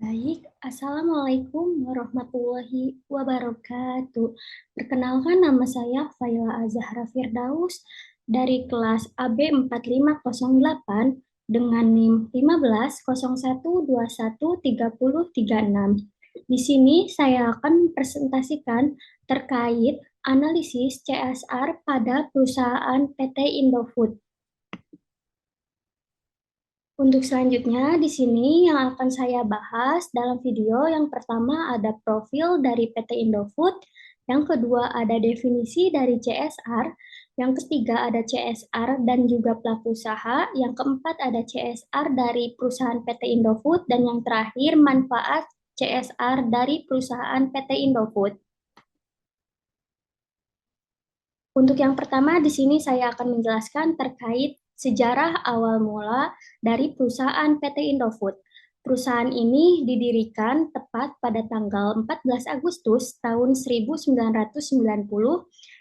Baik, Assalamualaikum warahmatullahi wabarakatuh. Perkenalkan nama saya Faila Azahra Firdaus dari kelas AB 4508 dengan NIM 1501213036. Di sini saya akan presentasikan terkait analisis CSR pada perusahaan PT Indofood. Untuk selanjutnya, di sini yang akan saya bahas dalam video yang pertama ada profil dari PT Indofood, yang kedua ada definisi dari CSR, yang ketiga ada CSR dan juga pelaku usaha, yang keempat ada CSR dari perusahaan PT Indofood, dan yang terakhir manfaat CSR dari perusahaan PT Indofood. Untuk yang pertama, di sini saya akan menjelaskan terkait sejarah awal mula dari perusahaan PT Indofood. Perusahaan ini didirikan tepat pada tanggal 14 Agustus tahun 1990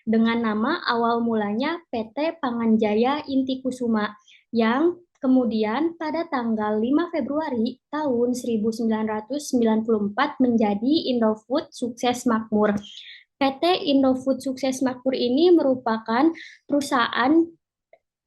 dengan nama awal mulanya PT Panganjaya Inti Kusuma yang kemudian pada tanggal 5 Februari tahun 1994 menjadi Indofood Sukses Makmur. PT Indofood Sukses Makmur ini merupakan perusahaan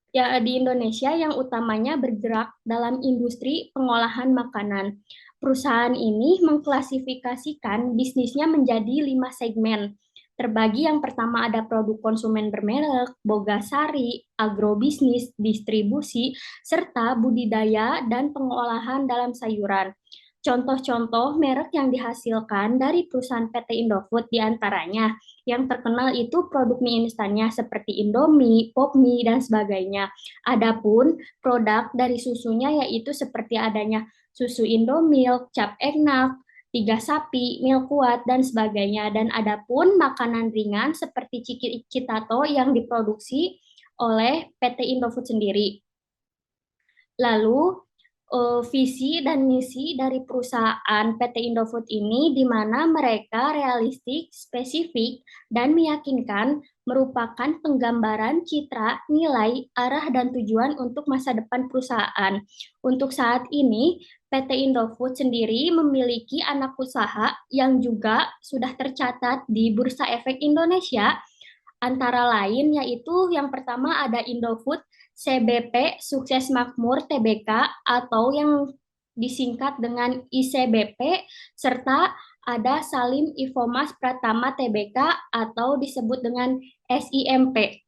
ya, di Indonesia yang utamanya bergerak dalam industri pengolahan makanan. Perusahaan ini mengklasifikasikan bisnisnya menjadi 5 segmen. Terbagi yang pertama ada produk konsumen bermerek, bogasari, agrobisnis, distribusi, serta budidaya dan pengolahan dalam sayuran. Contoh-contoh merek yang dihasilkan dari perusahaan PT Indofood diantaranya yang terkenal itu produk mie instannya seperti Indomie, Popmie, dan sebagainya. Adapun produk dari susunya yaitu seperti adanya susu Indomilk, Cap Eggnog, Tiga Sapi, Milk Kuat, dan sebagainya. Dan adapun makanan ringan seperti Ciki Citato yang diproduksi oleh PT Indofood sendiri. Lalu, visi dan misi dari perusahaan PT Indofood ini di mana mereka realistik, spesifik, dan meyakinkan merupakan penggambaran citra, nilai, arah, dan tujuan untuk masa depan perusahaan. Untuk saat ini, PT Indofood sendiri memiliki anak usaha yang juga sudah tercatat di Bursa Efek Indonesia, antara lain yaitu yang pertama ada Indofood CBP Sukses Makmur Tbk atau yang disingkat dengan ICBP, serta ada Salim Ifomas Pratama Tbk atau disebut dengan SIMP.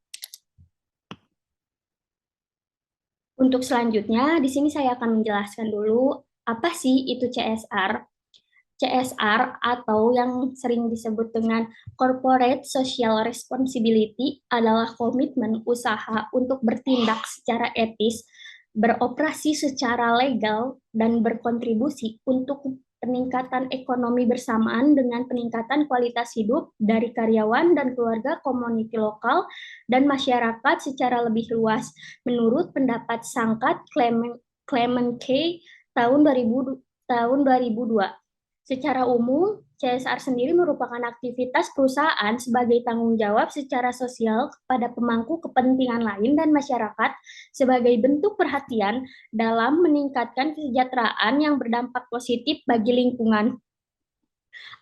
Untuk selanjutnya, di sini saya akan menjelaskan dulu apa sih itu CSR. CSR atau yang sering disebut dengan Corporate Social Responsibility adalah komitmen usaha untuk bertindak secara etis, beroperasi secara legal, dan berkontribusi untuk peningkatan ekonomi bersamaan dengan peningkatan kualitas hidup dari karyawan dan keluarga komuniti lokal dan masyarakat secara lebih luas. Menurut pendapat Sangkat Clement K tahun 2002. Secara umum, CSR sendiri merupakan aktivitas perusahaan sebagai tanggung jawab secara sosial kepada pemangku kepentingan lain dan masyarakat sebagai bentuk perhatian dalam meningkatkan kesejahteraan yang berdampak positif bagi lingkungan.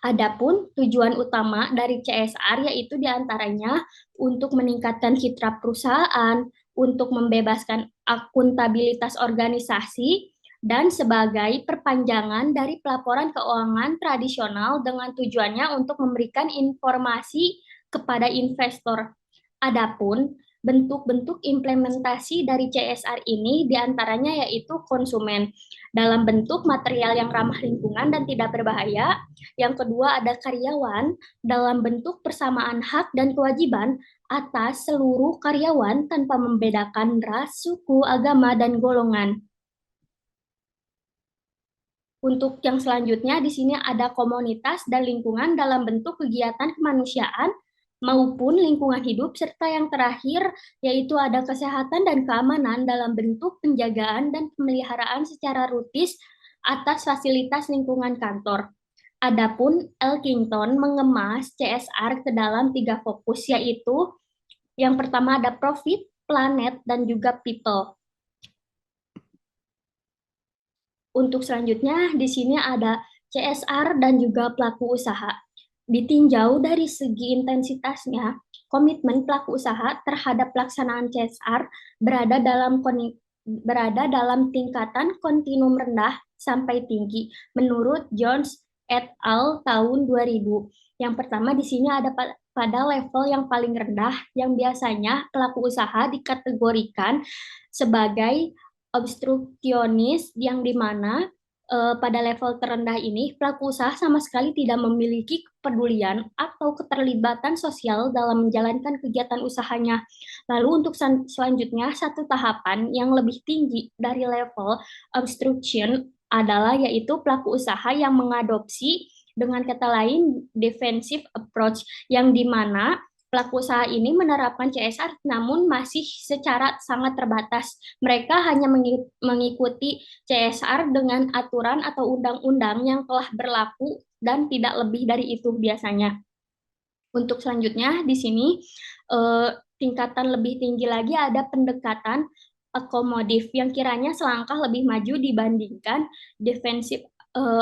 Adapun tujuan utama dari CSR yaitu diantaranya untuk meningkatkan citra perusahaan, untuk membebaskan akuntabilitas organisasi, dan sebagai perpanjangan dari pelaporan keuangan tradisional dengan tujuannya untuk memberikan informasi kepada investor. Adapun bentuk-bentuk implementasi dari CSR ini diantaranya yaitu konsumen dalam bentuk material yang ramah lingkungan dan tidak berbahaya. Yang kedua ada karyawan dalam bentuk persamaan hak dan kewajiban atas seluruh karyawan tanpa membedakan ras, suku, agama, dan golongan. Untuk yang selanjutnya, di sini ada komunitas dan lingkungan dalam bentuk kegiatan kemanusiaan maupun lingkungan hidup, serta yang terakhir yaitu ada kesehatan dan keamanan dalam bentuk penjagaan dan pemeliharaan secara rutin atas fasilitas lingkungan kantor. Adapun Elkington mengemas CSR ke dalam 3 fokus, yaitu yang pertama ada profit, planet, dan juga people. Untuk selanjutnya, di sini ada CSR dan juga pelaku usaha. Ditinjau dari segi intensitasnya, komitmen pelaku usaha terhadap pelaksanaan CSR berada dalam tingkatan kontinum rendah sampai tinggi menurut Jones et al. Tahun 2000. Yang pertama di sini ada pada level yang paling rendah yang biasanya pelaku usaha dikategorikan sebagai obstruksionis yang dimana pada level terendah ini, pelaku usaha sama sekali tidak memiliki kepedulian atau keterlibatan sosial dalam menjalankan kegiatan usahanya. Lalu untuk selanjutnya, satu tahapan yang lebih tinggi dari level obstruction adalah yaitu pelaku usaha yang mengadopsi dengan kata lain defensive approach yang dimana pelaku usaha ini menerapkan CSR namun masih secara sangat terbatas. Mereka hanya mengikuti CSR dengan aturan atau undang-undang yang telah berlaku dan tidak lebih dari itu biasanya. Untuk selanjutnya di sini tingkatan lebih tinggi lagi ada pendekatan akomodatif yang kiranya selangkah lebih maju dibandingkan defensive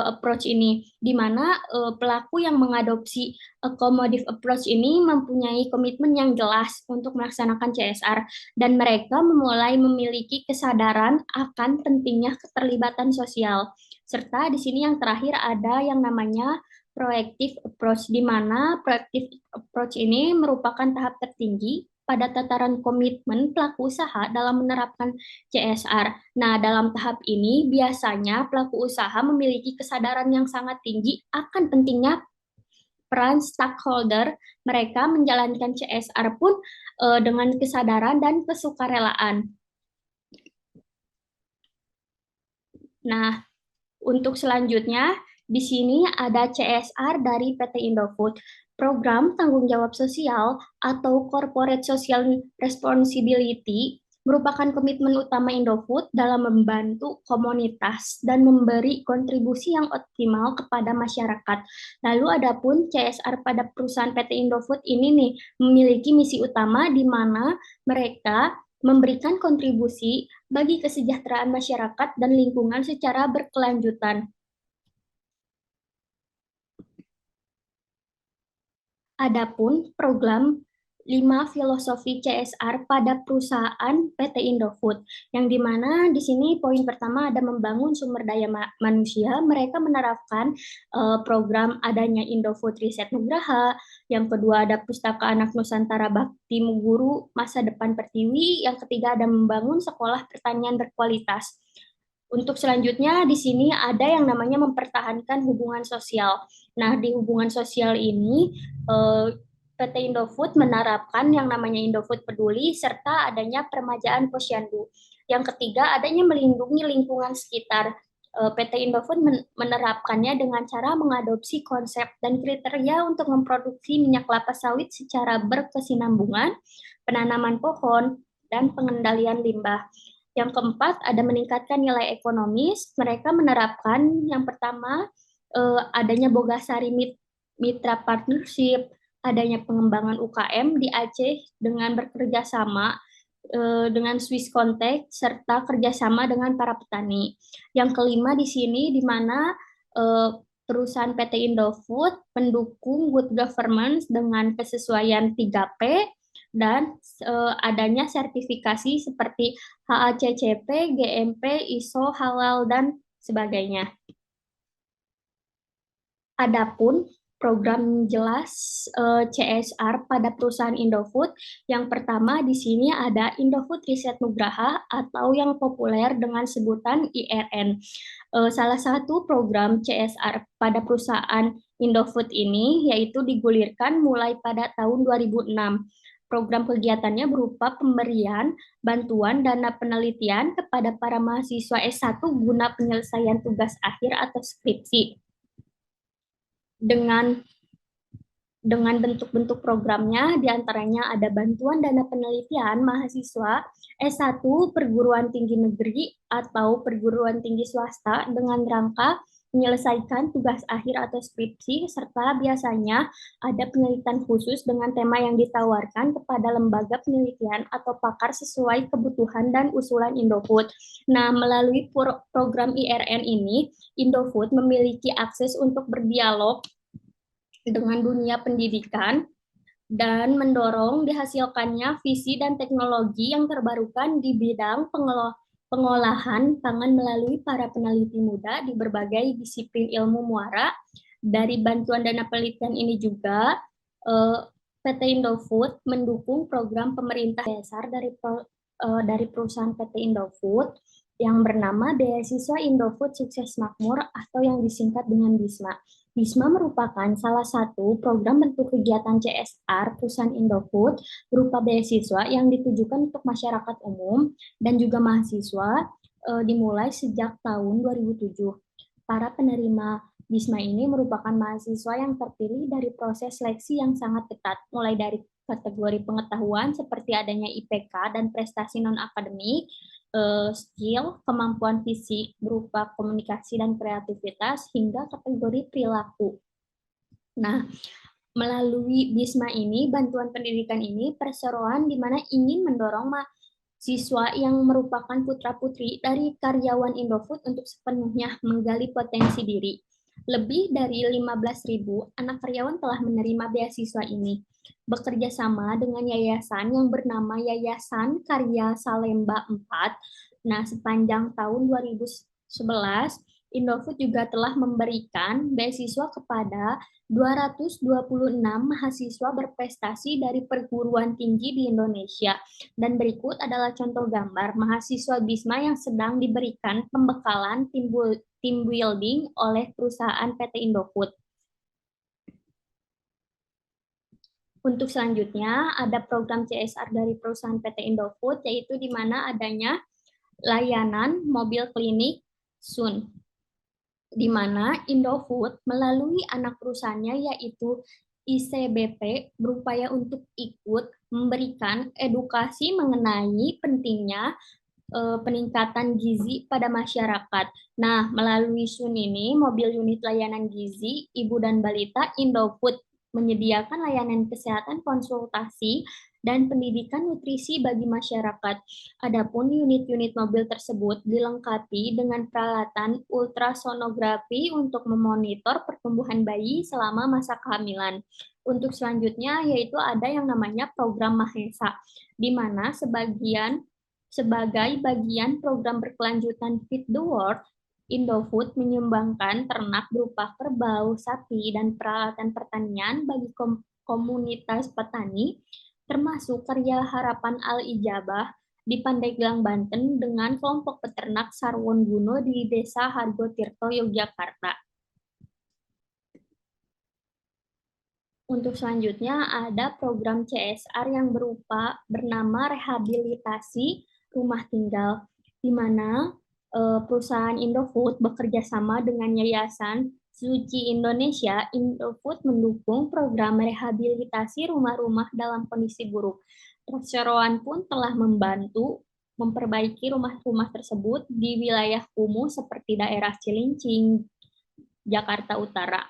approach ini, di mana pelaku yang mengadopsi accommodative approach ini mempunyai komitmen yang jelas untuk melaksanakan CSR dan mereka mulai memiliki kesadaran akan pentingnya keterlibatan sosial. Serta di sini yang terakhir ada yang namanya proactive approach, di mana proactive approach ini merupakan tahap tertinggi pada tataran komitmen pelaku usaha dalam menerapkan CSR. Nah, dalam tahap ini biasanya pelaku usaha memiliki kesadaran yang sangat tinggi akan pentingnya peran stakeholder mereka menjalankan CSR pun dengan kesadaran dan kesukarelaan. Nah, untuk selanjutnya di sini ada CSR dari PT Indofood, program tanggung jawab sosial atau corporate social responsibility merupakan komitmen utama Indofood dalam membantu komunitas dan memberi kontribusi yang optimal kepada masyarakat. Lalu adapun CSR pada perusahaan PT Indofood ini nih memiliki misi utama di mana mereka memberikan kontribusi bagi kesejahteraan masyarakat dan lingkungan secara berkelanjutan. Adapun program 5 filosofi CSR pada perusahaan PT Indofood, yang dimana di sini poin pertama ada membangun sumber daya manusia. Mereka menerapkan program adanya Indofood Riset Nugraha, yang kedua ada Pustaka Anak Nusantara Bakti Guru Masa Depan Pertiwi, yang ketiga ada membangun sekolah pertanian berkualitas. Untuk selanjutnya di sini ada yang namanya mempertahankan hubungan sosial. Nah, di hubungan sosial ini PT Indofood menerapkan yang namanya Indofood Peduli serta adanya permajaan posyandu. Yang ketiga, adanya melindungi lingkungan sekitar. PT Indofood menerapkannya dengan cara mengadopsi konsep dan kriteria untuk memproduksi minyak kelapa sawit secara berkesinambungan, penanaman pohon, dan pengendalian limbah. Yang keempat, ada meningkatkan nilai ekonomis. Mereka menerapkan yang pertama, adanya Bogasari Mitra Partnership, adanya pengembangan UKM di Aceh dengan bekerja sama dengan Swiss Contact, serta kerjasama dengan para petani. Yang kelima di sini, di mana perusahaan PT Indofood mendukung good governance dengan kesesuaian 3P, dan adanya sertifikasi seperti HACCP, GMP, ISO, Halal, dan sebagainya. Adapun program jelas CSR pada perusahaan Indofood, yang pertama di sini ada Indofood Riset Nugraha atau yang populer dengan sebutan IRN. Salah satu program CSR pada perusahaan Indofood ini yaitu digulirkan mulai pada tahun 2006. Program kegiatannya berupa pemberian bantuan dana penelitian kepada para mahasiswa S1 guna penyelesaian tugas akhir atau skripsi. Dengan bentuk-bentuk programnya, diantaranya ada bantuan dana penelitian mahasiswa S1 perguruan tinggi negeri atau perguruan tinggi swasta dengan rangka menyelesaikan tugas akhir atau skripsi, serta biasanya ada penelitian khusus dengan tema yang ditawarkan kepada lembaga penelitian atau pakar sesuai kebutuhan dan usulan Indofood. Nah, melalui program IRN ini, Indofood memiliki akses untuk berdialog dengan dunia pendidikan dan mendorong dihasilkannya visi dan teknologi yang terbarukan di bidang pengolahan pangan melalui para peneliti muda di berbagai disiplin ilmu muara. Dari bantuan dana penelitian ini juga, PT Indofood mendukung program pemerintah dasar dari perusahaan PT Indofood yang bernama Beasiswa Indofood Sukses Makmur atau yang disingkat dengan BISMA. BISMA merupakan salah satu program bentuk kegiatan CSR perusahaan Indofood berupa beasiswa yang ditujukan untuk masyarakat umum dan juga mahasiswa dimulai sejak tahun 2007. Para penerima BISMA ini merupakan mahasiswa yang terpilih dari proses seleksi yang sangat ketat, mulai dari kategori pengetahuan seperti adanya IPK dan prestasi non-akademik, skill, kemampuan fisik berupa komunikasi dan kreativitas, hingga kategori perilaku. Nah, melalui BISMA ini, bantuan pendidikan ini perseroan di mana ingin mendorong mahasiswa yang merupakan putra-putri dari karyawan Indofood untuk sepenuhnya menggali potensi diri. Lebih dari 15.000 anak karyawan telah menerima beasiswa ini, bekerja sama dengan yayasan yang bernama Yayasan Karya Salemba 4. Nah, sepanjang tahun 2011, Indofood juga telah memberikan beasiswa kepada 226 mahasiswa berprestasi dari perguruan tinggi di Indonesia. Dan berikut adalah contoh gambar mahasiswa BISMA yang sedang diberikan pembekalan team building oleh perusahaan PT Indofood. Untuk selanjutnya, ada program CSR dari perusahaan PT Indofood, yaitu di mana adanya layanan mobil klinik Sun, di mana Indofood melalui anak perusahaannya yaitu ICBP berupaya untuk ikut memberikan edukasi mengenai pentingnya peningkatan gizi pada masyarakat. Nah, melalui Sun ini, mobil unit layanan gizi ibu dan balita, Indofood menyediakan layanan kesehatan konsultasi dan pendidikan nutrisi bagi masyarakat. Adapun unit-unit mobil tersebut dilengkapi dengan peralatan ultrasonografi untuk memonitor pertumbuhan bayi selama masa kehamilan. Untuk selanjutnya yaitu ada yang namanya program Mahesa, di mana sebagai bagian program berkelanjutan Feed the World, Indofood menyumbangkan ternak berupa kerbau, sapi, dan peralatan pertanian bagi komunitas petani, termasuk Karya Harapan Al-Ijabah di Pandeglang, Banten, dengan kelompok peternak Sarwon Guno di Desa Hargotirto, Yogyakarta. Untuk selanjutnya ada program CSR yang bernama rehabilitasi rumah tinggal, di mana perusahaan Indofood bekerja sama dengan Yayasan Suci Indonesia. Indofood mendukung program rehabilitasi rumah-rumah dalam kondisi buruk. Perseroan pun telah membantu memperbaiki rumah-rumah tersebut di wilayah kumuh seperti daerah Cilincing, Jakarta Utara.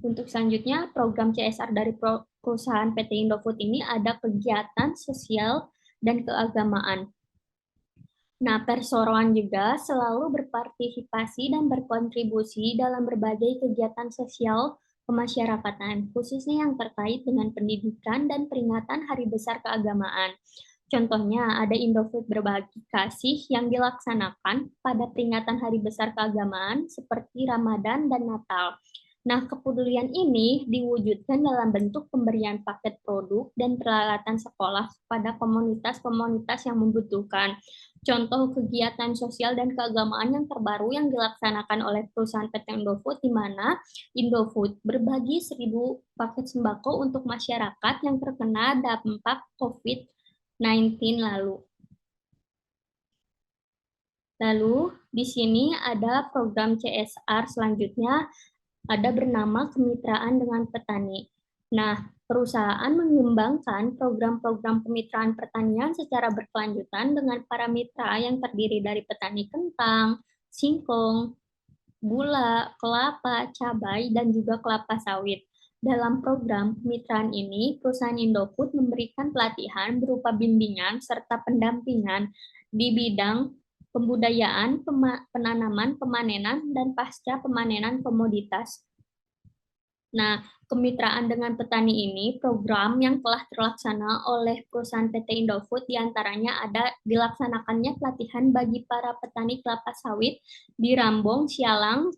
Untuk selanjutnya, program CSR dari perusahaan PT Indofood ini ada kegiatan sosial dan keagamaan. Nah, perseroan juga selalu berpartisipasi dan berkontribusi dalam berbagai kegiatan sosial kemasyarakatan, khususnya yang terkait dengan pendidikan dan peringatan Hari Besar Keagamaan. Contohnya, ada Indofood Berbagi Kasih yang dilaksanakan pada peringatan Hari Besar Keagamaan seperti Ramadan dan Natal. Nah, kepedulian ini diwujudkan dalam bentuk pemberian paket produk dan peralatan sekolah kepada komunitas-komunitas yang membutuhkan. Contoh kegiatan sosial dan keagamaan yang terbaru yang dilaksanakan oleh perusahaan PT Indofood, di mana Indofood berbagi 1.000 paket sembako untuk masyarakat yang terkena dampak COVID-19 lalu. Lalu, di sini ada program CSR selanjutnya, ada bernama kemitraan dengan petani. Nah, perusahaan mengembangkan program-program kemitraan pertanian secara berkelanjutan dengan para mitra yang terdiri dari petani kentang, singkong, gula, kelapa, cabai, dan juga kelapa sawit. Dalam program kemitraan ini, perusahaan Indofood memberikan pelatihan berupa bimbingan serta pendampingan di bidang pembudayaan, penanaman, pemanenan, dan pasca pemanenan komoditas. Nah, kemitraan dengan petani ini program yang telah terlaksana oleh perusahaan PT Indofood diantaranya ada dilaksanakannya pelatihan bagi para petani kelapa sawit di Rambong, Sialang,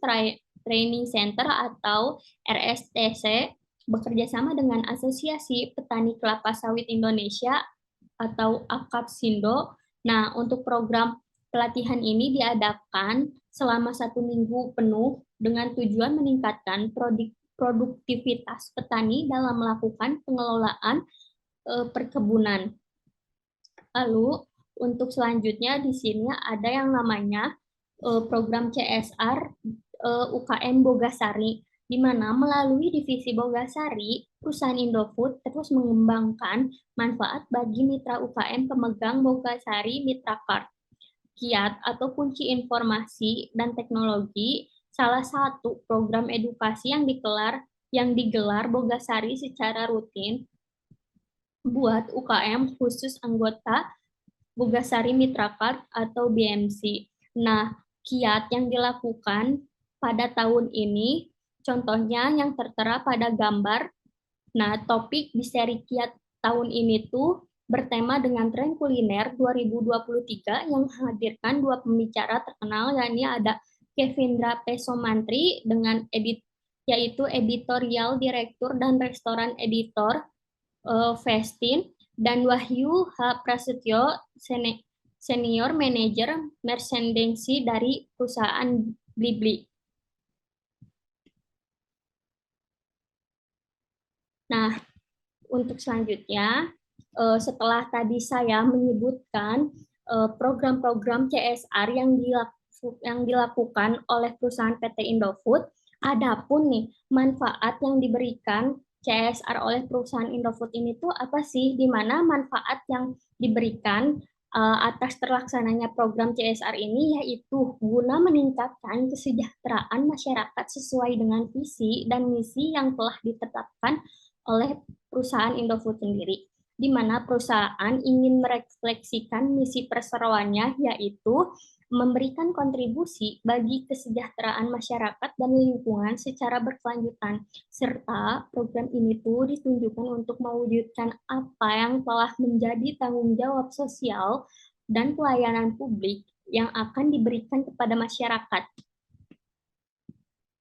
Training Center atau RSTC bekerjasama dengan Asosiasi Petani Kelapa Sawit Indonesia atau AKAPSindo. Nah, untuk program pelatihan ini diadakan selama 1 minggu penuh dengan tujuan meningkatkan produktivitas petani dalam melakukan pengelolaan perkebunan. Lalu untuk selanjutnya di sini ada yang namanya program CSR UKM Bogasari, di mana melalui divisi Bogasari, perusahaan Indofood terus mengembangkan manfaat bagi mitra UKM pemegang Bogasari Mitra Card. Kiat atau kunci informasi dan teknologi salah satu program edukasi yang digelar Bogasari secara rutin buat UKM khusus anggota Bogasari Mitra Card atau BMC. Nah, kiat yang dilakukan pada tahun ini, contohnya yang tertera pada gambar. Nah, topik di seri kiat tahun ini tuh bertema dengan tren kuliner 2023 yang menghadirkan 2 pembicara terkenal, yakni ada Kevindra Pesomantri dengan yaitu editorial direktur dan restoran editor Festin, dan Wahyu H. Prasetyo, senior manager merchandising dari perusahaan Blibli. Nah, untuk selanjutnya, setelah tadi saya menyebutkan program-program CSR yang dilakukan oleh perusahaan PT Indofood, adapun nih manfaat yang diberikan CSR oleh perusahaan Indofood ini tuh apa sih? Di mana manfaat yang diberikan atas terlaksananya program CSR ini yaitu guna meningkatkan kesejahteraan masyarakat sesuai dengan visi dan misi yang telah ditetapkan oleh perusahaan Indofood sendiri, di mana perusahaan ingin merefleksikan misi perseroannya yaitu memberikan kontribusi bagi kesejahteraan masyarakat dan lingkungan secara berkelanjutan, serta program ini tuh ditunjukkan untuk mewujudkan apa yang telah menjadi tanggung jawab sosial dan pelayanan publik yang akan diberikan kepada masyarakat.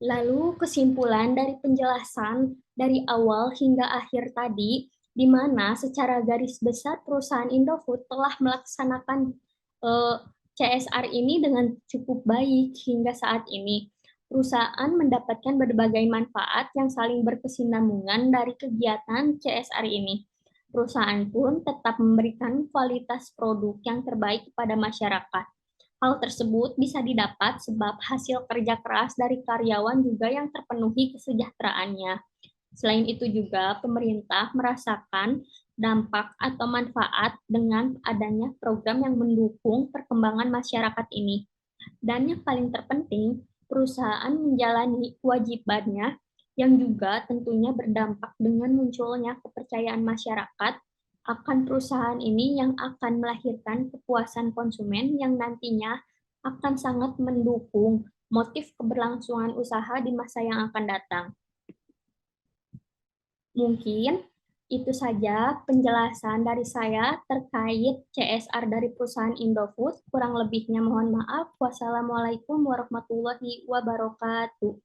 Lalu kesimpulan dari penjelasan dari awal hingga akhir tadi, di mana secara garis besar perusahaan Indofood telah melaksanakan CSR ini dengan cukup baik hingga saat ini. Perusahaan mendapatkan berbagai manfaat yang saling berkesinambungan dari kegiatan CSR ini. Perusahaan pun tetap memberikan kualitas produk yang terbaik kepada masyarakat. Hal tersebut bisa didapat sebab hasil kerja keras dari karyawan juga yang terpenuhi kesejahteraannya. Selain itu juga pemerintah merasakan dampak atau manfaat dengan adanya program yang mendukung perkembangan masyarakat ini. Dan yang paling terpenting, perusahaan menjalani kewajibannya yang juga tentunya berdampak dengan munculnya kepercayaan masyarakat akan perusahaan ini yang akan melahirkan kepuasan konsumen yang nantinya akan sangat mendukung motif keberlangsungan usaha di masa yang akan datang. Mungkin itu saja penjelasan dari saya terkait CSR dari perusahaan Indofood. Kurang lebihnya mohon maaf. Wassalamualaikum warahmatullahi wabarakatuh.